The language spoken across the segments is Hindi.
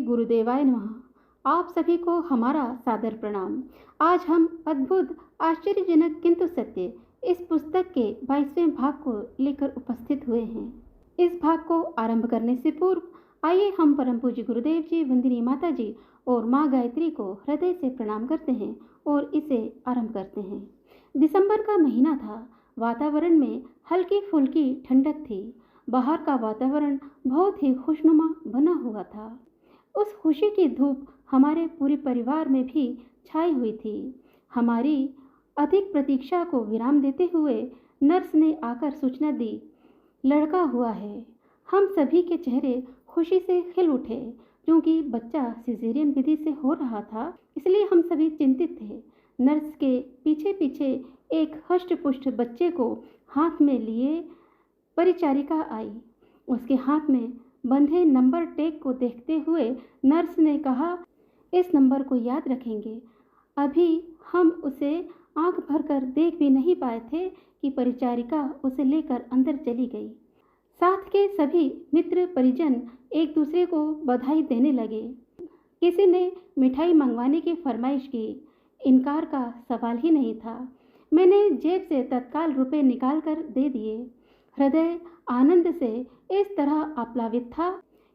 गुरुदेवाय नमः। आप सभी को हमारा सादर प्रणाम। आज हम अद्भुत, आश्चर्यजनक किंतु सत्य इस पुस्तक के 22वें भाग को लेकर उपस्थित हुए हैं। इस भाग को आरंभ करने से पूर्व आइए हम परम पूज्य गुरुदेव जी, वंदनीय माता जी और माँ गायत्री को हृदय से प्रणाम करते हैं और इसे आरंभ करते हैं। दिसंबर का महीना था। वातावरण में हल्की फुल्की ठंडक थी। बाहर का वातावरण बहुत ही खुशनुमा बना हुआ था। उस खुशी की धूप हमारे पूरे परिवार में भी छाई हुई थी। हमारी अधिक प्रतीक्षा को विराम देते हुए नर्स ने आकर सूचना दी, लड़का हुआ है। हम सभी के चेहरे खुशी से खिल उठे। क्योंकि बच्चा सिजेरियन विधि से हो रहा था, इसलिए हम सभी चिंतित थे। नर्स के पीछे पीछे एक हष्ट-पुष्ट बच्चे को हाथ में लिए परिचारिका आई। उसके हाथ में बंधे नंबर टैग को देखते हुए नर्स ने कहा, इस नंबर को याद रखेंगे। अभी हम उसे आंख भरकर देख भी नहीं पाए थे कि परिचारिका उसे लेकर अंदर चली गई। साथ के सभी मित्र परिजन एक दूसरे को बधाई देने लगे। किसी ने मिठाई मंगवाने की फरमाइश की। इनकार का सवाल ही नहीं था। मैंने जेब से तत्काल रुपए निकालकर दे दिए। हृदय आनंद से इस तरह आप्लावित था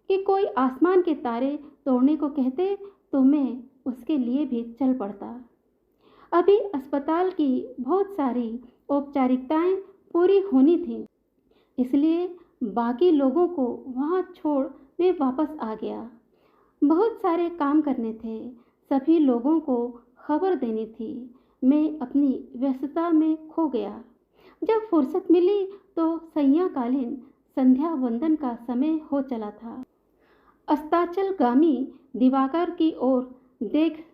कि कोई आसमान के तारे तोड़ने को कहते तो मैं उसके लिए भी चल पड़ता। अभी अस्पताल की बहुत सारी औपचारिकताएं पूरी होनी थीं, इसलिए बाकी लोगों को वहां छोड़ मैं वापस आ गया। बहुत सारे काम करने थे, सभी लोगों को खबर देनी थी। मैं अपनी व्यस्तता में खो गया। जब फुर्सत मिली तो संध्याकालीन संध्या वंदन का समय हो चला था। अस्ताचलगामी दिवाकर की ओर देख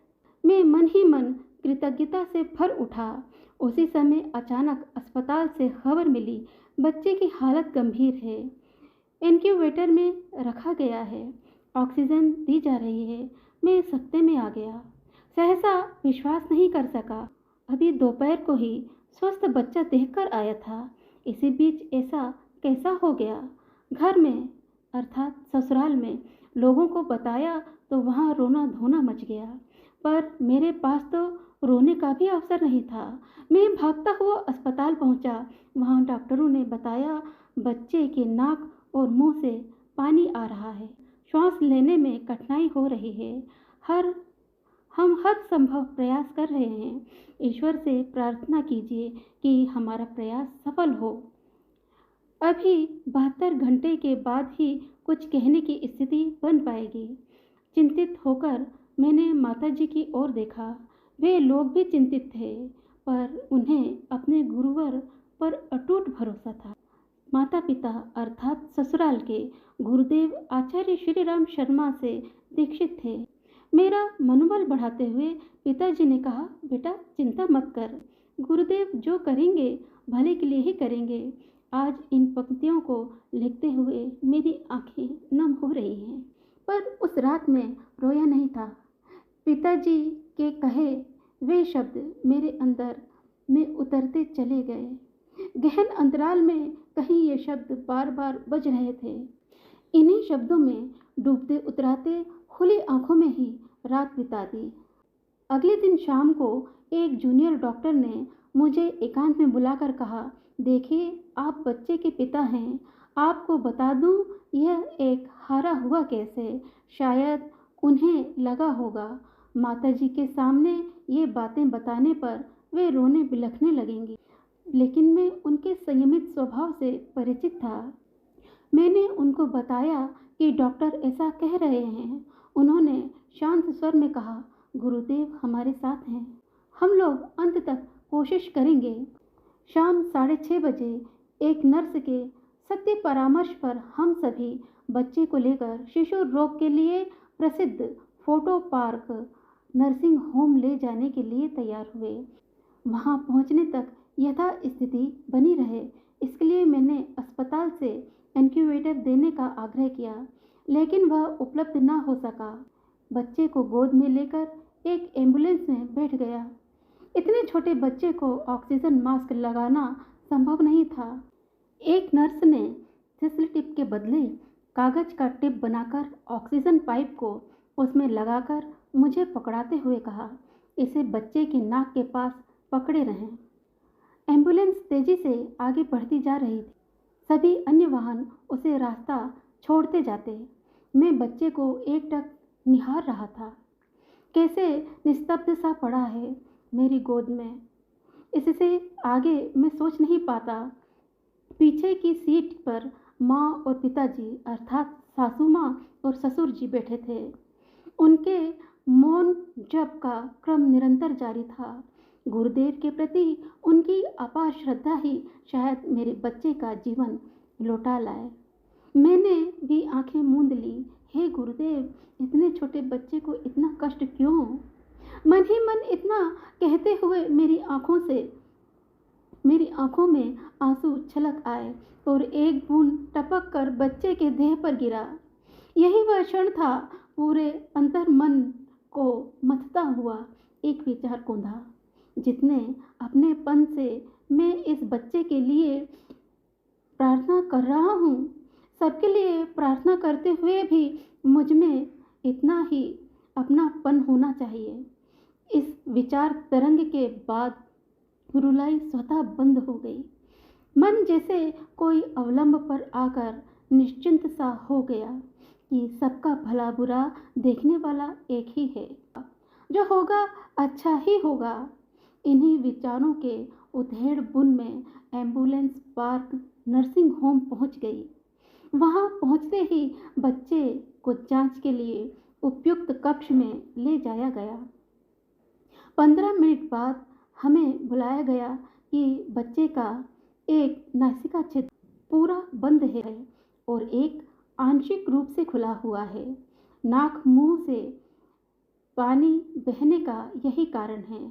मैं मन ही मन कृतज्ञता से भर उठा। उसी समय अचानक अस्पताल से खबर मिली, बच्चे की हालत गंभीर है, इनक्यूबेटर में रखा गया है, ऑक्सीजन दी जा रही है। मैं सत्ते में आ गया। सहसा विश्वास नहीं कर सका। अभी दोपहर को ही स्वस्थ बच्चा देखकर आया था। इसी बीच ऐसा कैसा हो गया? घर में अर्थात ससुराल में लोगों को बताया तो वहाँ रोना धोना मच गया। पर मेरे पास तो रोने का भी अवसर नहीं था। मैं भागता हुआ अस्पताल पहुँचा। वहाँ डॉक्टरों ने बताया, बच्चे के नाक और मुंह से पानी आ रहा है, श्वास लेने में कठिनाई हो रही है। हम हर संभव प्रयास कर रहे हैं। ईश्वर से प्रार्थना कीजिए कि हमारा प्रयास सफल हो। अभी 72 घंटे के बाद ही कुछ कहने की स्थिति बन पाएगी। चिंतित होकर मैंने माताजी की ओर देखा। वे लोग भी चिंतित थे, पर उन्हें अपने गुरुवर पर अटूट भरोसा था। माता पिता अर्थात ससुराल के गुरुदेव आचार्य श्री राम शर्मा से दीक्षित थे। मेरा मनोबल बढ़ाते हुए पिताजी ने कहा, बेटा चिंता मत कर, गुरुदेव जो करेंगे भले के लिए ही करेंगे। आज इन पंक्तियों को लिखते हुए मेरी आंखें नम हो रही हैं, पर उस रात में रोया नहीं था। पिताजी के कहे वे शब्द मेरे अंदर में उतरते चले गए। गहन अंतराल में कहीं ये शब्द बार बार बज रहे थे। इन्हीं शब्दों में डूबते उतराते खुली आंखों में ही रात बिता दी। अगले दिन शाम को एक जूनियर डॉक्टर ने मुझे एकांत में बुलाकर कहा, देखिए आप बच्चे के पिता हैं, आपको बता दूं यह एक हारा हुआ केस है। शायद उन्हें लगा होगा माताजी के सामने ये बातें बताने पर वे रोने बिलखने लगेंगी, लेकिन मैं उनके संयमित स्वभाव से परिचित था। मैंने उनको बताया कि डॉक्टर ऐसा कह रहे हैं। उन्होंने शांत स्वर में कहा, गुरुदेव हमारे साथ हैं, हम लोग अंत तक कोशिश करेंगे। शाम 6:30 बजे एक नर्स के सत्य परामर्श पर हम सभी बच्चे को लेकर शिशु रोग के लिए प्रसिद्ध फोटो पार्क नर्सिंग होम ले जाने के लिए तैयार हुए। वहां पहुंचने तक यथा स्थिति बनी रहे, इसके लिए मैंने अस्पताल से इनक्यूबेटर देने का आग्रह किया, लेकिन वह उपलब्ध न हो सका। बच्चे को गोद में लेकर एक एम्बुलेंस में बैठ गया। इतने छोटे बच्चे को ऑक्सीजन मास्क लगाना संभव नहीं था। एक नर्स ने सिसल टिप के बदले कागज का टिप बनाकर ऑक्सीजन पाइप को उसमें लगाकर मुझे पकड़ाते हुए कहा, इसे बच्चे की नाक के पास पकड़े रहें। एम्बुलेंस तेजी से आगे बढ़ती जा रही थी। सभी अन्य वाहन उसे रास्ता छोड़ते जाते। मैं बच्चे को एकटक निहार रहा था। कैसे निस्तब्ध सा पड़ा है मेरी गोद में। इससे आगे मैं सोच नहीं पाता। पीछे की सीट पर माँ और पिताजी अर्थात सासू माँ और ससुर जी बैठे थे। उनके मौन जप का क्रम निरंतर जारी था। गुरुदेव के प्रति उनकी अपार श्रद्धा ही शायद मेरे बच्चे का जीवन लौटा लाए। मैंने भी आंखें मूंद ली। हे गुरुदेव, इतने छोटे बच्चे को इतना कष्ट क्यों? मन ही मन इतना कहते हुए मेरी आंखों में आंसू छलक आए और एक बूंद टपक कर बच्चे के देह पर गिरा। यही वह क्षण था। पूरे अंतर मन को मथता हुआ एक विचार कौंधा। जितने अपनेपन से मैं इस बच्चे के लिए प्रार्थना कर रहा हूँ, सबके लिए प्रार्थना करते हुए भी मुझ में इतना ही अपनापन होना चाहिए। इस विचार तरंग के बाद रुलाई स्वतः बंद हो गई। मन जैसे कोई अवलंब पर आकर निश्चिंत सा हो गया कि सबका भला बुरा देखने वाला एक ही है। जो होगा अच्छा ही होगा। इन्हीं विचारों के उधेड़ बुन में एम्बुलेंस पार्क नर्सिंग होम पहुंच गई। वहां पहुंचते ही बच्चे को जांच के लिए उपयुक्त कक्ष में ले जाया गया। 15 मिनट बाद हमें बुलाया गया कि बच्चे का एक नासिका छिद्र पूरा बंद है और एक आंशिक रूप से खुला हुआ है। नाक मुंह से पानी बहने का यही कारण है।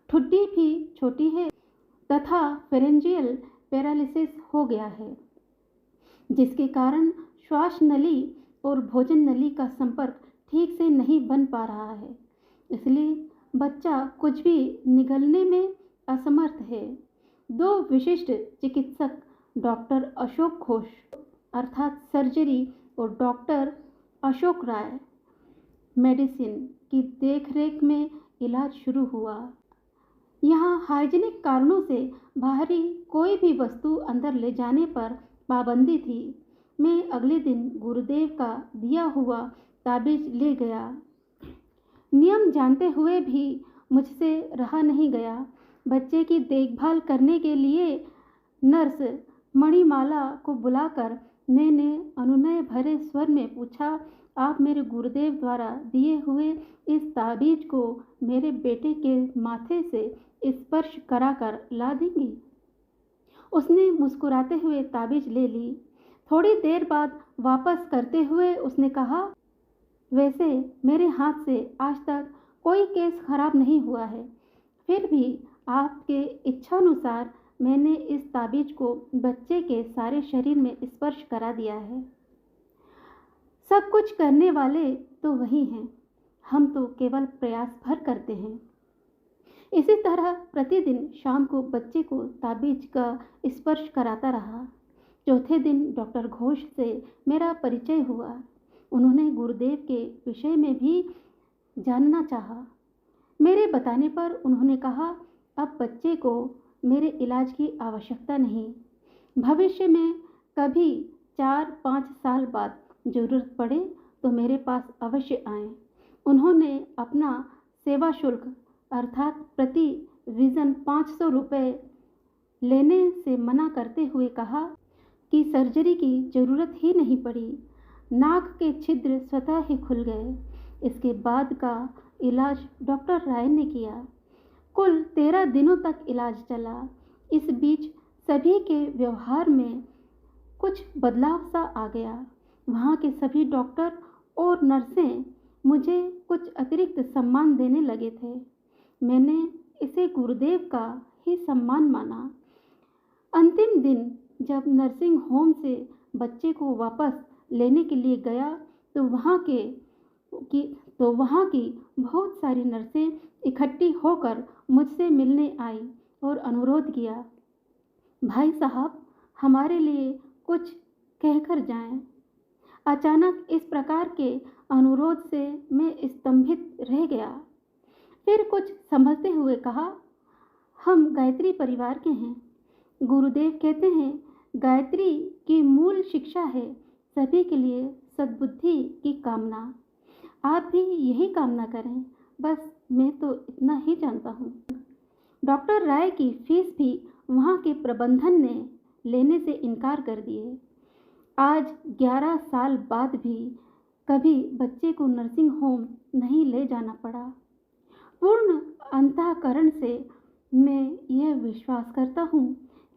ठुड्डी भी छोटी है तथा फेरेंजियल पैरालिसिस हो गया है, जिसके कारण श्वास नली और भोजन नली का संपर्क ठीक से नहीं बन पा रहा है। इसलिए बच्चा कुछ भी निगलने में असमर्थ है। 2 विशिष्ट चिकित्सक डॉक्टर अशोक घोष अर्थात सर्जरी और डॉक्टर अशोक राय मेडिसिन की देखरेख में इलाज शुरू हुआ। यहाँ हाइजीनिक कारणों से बाहरी कोई भी वस्तु अंदर ले जाने पर पाबंदी थी। मैं अगले दिन गुरुदेव का दिया हुआ ताबीज ले गया। नियम जानते हुए भी मुझसे रहा नहीं गया। बच्चे की देखभाल करने के लिए नर्स मणिमाला को बुलाकर मैंने अनुनय भरे स्वर में पूछा, आप मेरे गुरुदेव द्वारा दिए हुए इस ताबीज को मेरे बेटे के माथे से स्पर्श कराकर ला देंगी? उसने मुस्कुराते हुए ताबीज ले ली। थोड़ी देर बाद वापस करते हुए उसने कहा, वैसे मेरे हाथ से आज तक कोई केस खराब नहीं हुआ है, फिर भी आपके इच्छानुसार मैंने इस ताबीज को बच्चे के सारे शरीर में स्पर्श करा दिया है। सब कुछ करने वाले तो वही हैं, हम तो केवल प्रयास भर करते हैं। इसी तरह प्रतिदिन शाम को बच्चे को ताबीज का स्पर्श कराता रहा। चौथे दिन डॉक्टर घोष से मेरा परिचय हुआ। उन्होंने गुरुदेव के विषय में भी जानना चाहा। मेरे बताने पर उन्होंने कहा, अब बच्चे को मेरे इलाज की आवश्यकता नहीं। भविष्य में कभी 4-5 साल बाद ज़रूरत पड़े तो मेरे पास अवश्य आएं। उन्होंने अपना सेवा शुल्क अर्थात प्रति विज़न 500 रुपये लेने से मना करते हुए कहा कि सर्जरी की ज़रूरत ही नहीं पड़ी। नाक के छिद्र स्वतः ही खुल गए। इसके बाद का इलाज डॉक्टर राय ने किया। कुल 13 दिनों तक इलाज चला। इस बीच सभी के व्यवहार में कुछ बदलाव सा आ गया। वहाँ के सभी डॉक्टर और नर्सें मुझे कुछ अतिरिक्त सम्मान देने लगे थे। मैंने इसे गुरुदेव का ही सम्मान माना। अंतिम दिन जब नर्सिंग होम से बच्चे को वापस लेने के लिए गया तो वहाँ की बहुत सारी नर्सें इकट्ठी होकर मुझसे मिलने आई और अनुरोध किया, भाई साहब हमारे लिए कुछ कहकर जाएं। अचानक इस प्रकार के अनुरोध से मैं स्तंभित रह गया। फिर कुछ समझते हुए कहा, हम गायत्री परिवार के हैं। गुरुदेव कहते हैं, गायत्री की मूल शिक्षा है सभी के लिए सद्बुद्धि की कामना। आप भी यही कामना करें, बस मैं तो इतना ही जानता हूँ। डॉक्टर राय की फीस भी वहाँ के प्रबंधन ने लेने से इनकार कर दिए। आज 11 साल बाद भी कभी बच्चे को नर्सिंग होम नहीं ले जाना पड़ा। पूर्ण अंतःकरण से मैं यह विश्वास करता हूँ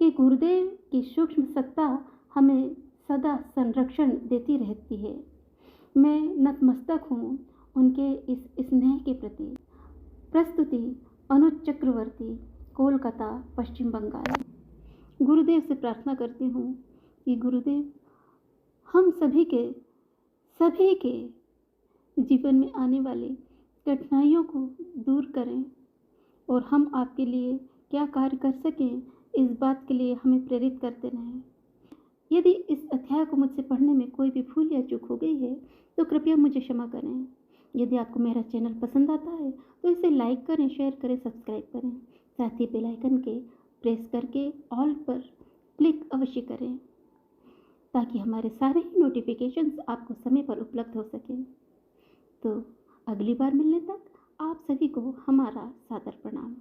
कि गुरुदेव की सूक्ष्म सत्ता हमें सदा संरक्षण देती रहती है। मैं नतमस्तक हूँ उनके इस स्नेह के प्रति। प्रस्तुति अनुज चक्रवर्ती, कोलकाता, पश्चिम बंगाल। गुरुदेव से प्रार्थना करती हूँ कि गुरुदेव हम सभी के जीवन में आने वाली कठिनाइयों को दूर करें और हम आपके लिए क्या कार्य कर सकें, इस बात के लिए हमें प्रेरित करते रहें। यदि इस अध्याय को मुझसे पढ़ने में कोई भी भूल या चूक हो गई है तो कृपया मुझे क्षमा करें। यदि आपको मेरा चैनल पसंद आता है तो इसे लाइक करें, शेयर करें, सब्सक्राइब करें। साथ ही बेल आइकन के प्रेस करके ऑल पर क्लिक अवश्य करें ताकि हमारे सारे ही नोटिफिकेशंस आपको समय पर उपलब्ध हो सकें। तो अगली बार मिलने तक आप सभी को हमारा सादर प्रणाम।